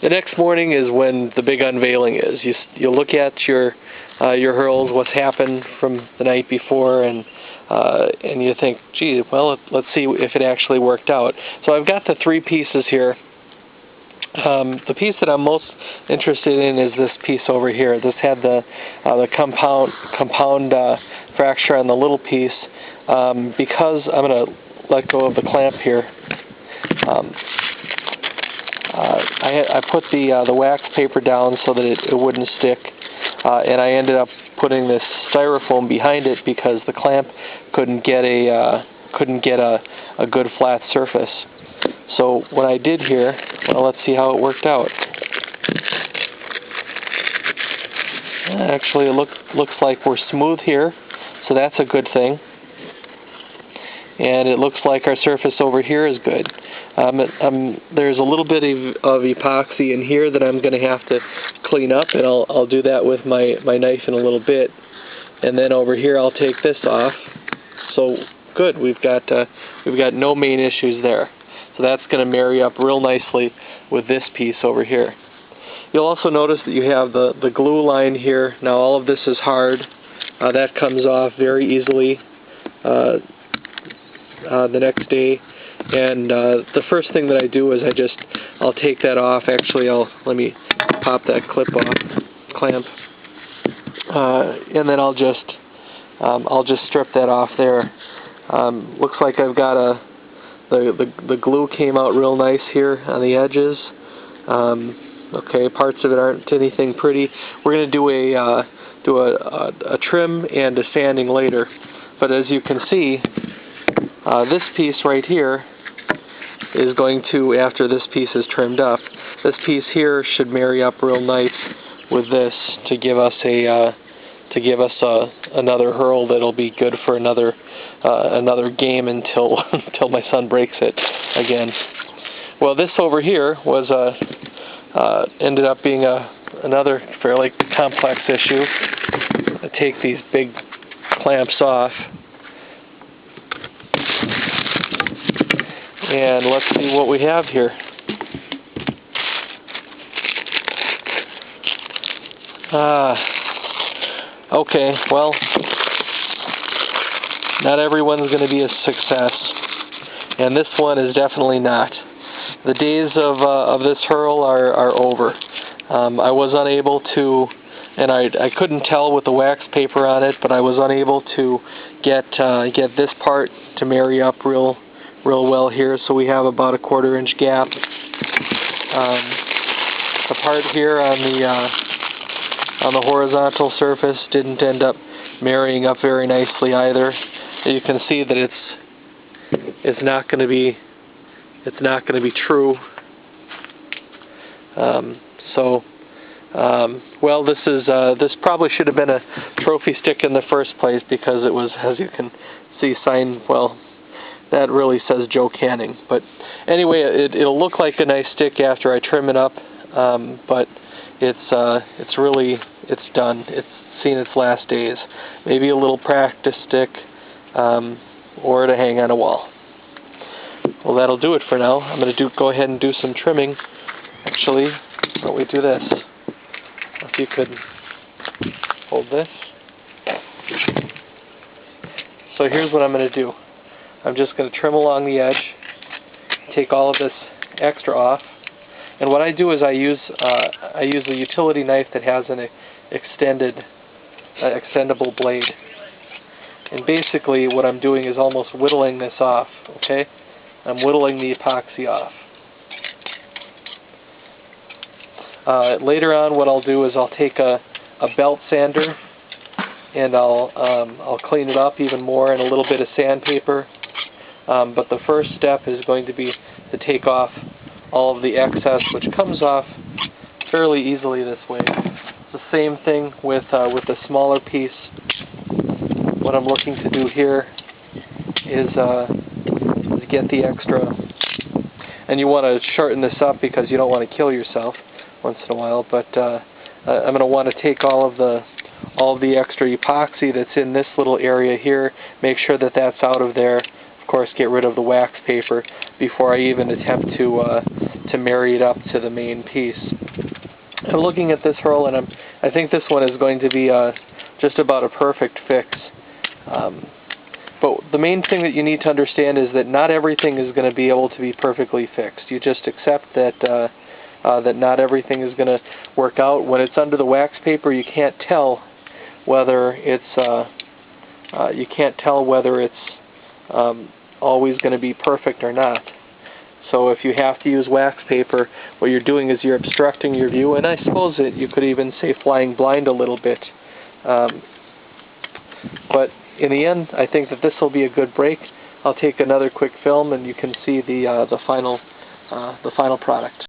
The next morning is when the big unveiling is. You look at your hurls, what's happened from the night before, and you think, gee, well, let's see if it actually worked out. So I've got the 3 pieces here. The piece that I'm most interested in is this piece over here. This had the compound fracture on the little piece. Because I'm going to let go of the clamp here. I put the wax paper down so that it wouldn't stick, and I ended up putting this styrofoam behind it because the clamp couldn't get a good flat surface. So what I did here, well, let's see how it worked out. Actually, it looks like we're smooth here, so that's a good thing. And it looks like our surface over here is good. There's a little bit of epoxy in here that I'm going to have to clean up, and I'll do that with my knife in a little bit. And then over here I'll take this off. So good, we've got no main issues there. So that's going to marry up real nicely with this piece over here. You'll also notice that you have the glue line here. Now all of this is hard. That comes off very easily the next day. And the first thing that I do is I'll take that off. Actually, let me pop that clamp off, and then I'll just strip that off there. Looks like I've got the glue came out real nice here on the edges. Okay, parts of it aren't anything pretty. We're going to do a trim and a sanding later. But as you can see, this piece right here is going to, after this piece is trimmed up, this piece here should marry up real nice with this to give us another hurl that'll be good for another game until my son breaks it again. Well, this over here was ended up being another fairly complex issue. I take these big clamps off. And let's see what we have here. Okay, well, not everyone's going to be a success, and this one is definitely not. The days of this hurl are over. I was unable to, and I couldn't tell with the wax paper on it, but I was unable to get this part to marry up real well here, so we have about a 1/4 inch gap. The part here on the horizontal surface didn't end up marrying up very nicely either. You can see that it's not going to be true. Well, this probably should have been a trophy stick in the first place because it was, as you can see, signed, well, that really says Joe Canning. But anyway, it'll look like a nice stick after I trim it up, but it's done. It's seen its last days. Maybe a little practice stick, or to hang on a wall. Well, that'll do it for now. I'm going to go ahead and do some trimming. Actually, why don't we do this? If you could hold this. So here's what I'm going to do. I'm just going to trim along the edge, take all of this extra off, and what I do is I use a utility knife that has an extendable blade. And basically what I'm doing is almost whittling this off, okay? I'm whittling the epoxy off. Later on what I'll do is I'll take a belt sander and I'll clean it up even more in a little bit of sandpaper. But the first step is going to be to take off all of the excess, which comes off fairly easily this way. It's the same thing with the smaller piece. What I'm looking to do here is get the extra, and you want to shorten this up because you don't want to kill yourself once in a while. But I'm going to want to take all of the extra epoxy that's in this little area here. Make sure that that's out of there. Of course, get rid of the wax paper before I even attempt to to marry it up to the main piece. I'm looking at this hurl, and I think this one is going to be just about a perfect fix. But the main thing that you need to understand is that not everything is going to be able to be perfectly fixed. You just accept that that not everything is going to work out. When it's under the wax paper, you can't tell whether it's always going to be perfect or not. So if you have to use wax paper, what you're doing is you're obstructing your view, and I suppose that you could even say flying blind a little bit. But in the end, I think that this will be a good break. I'll take another quick film, and you can see the final product.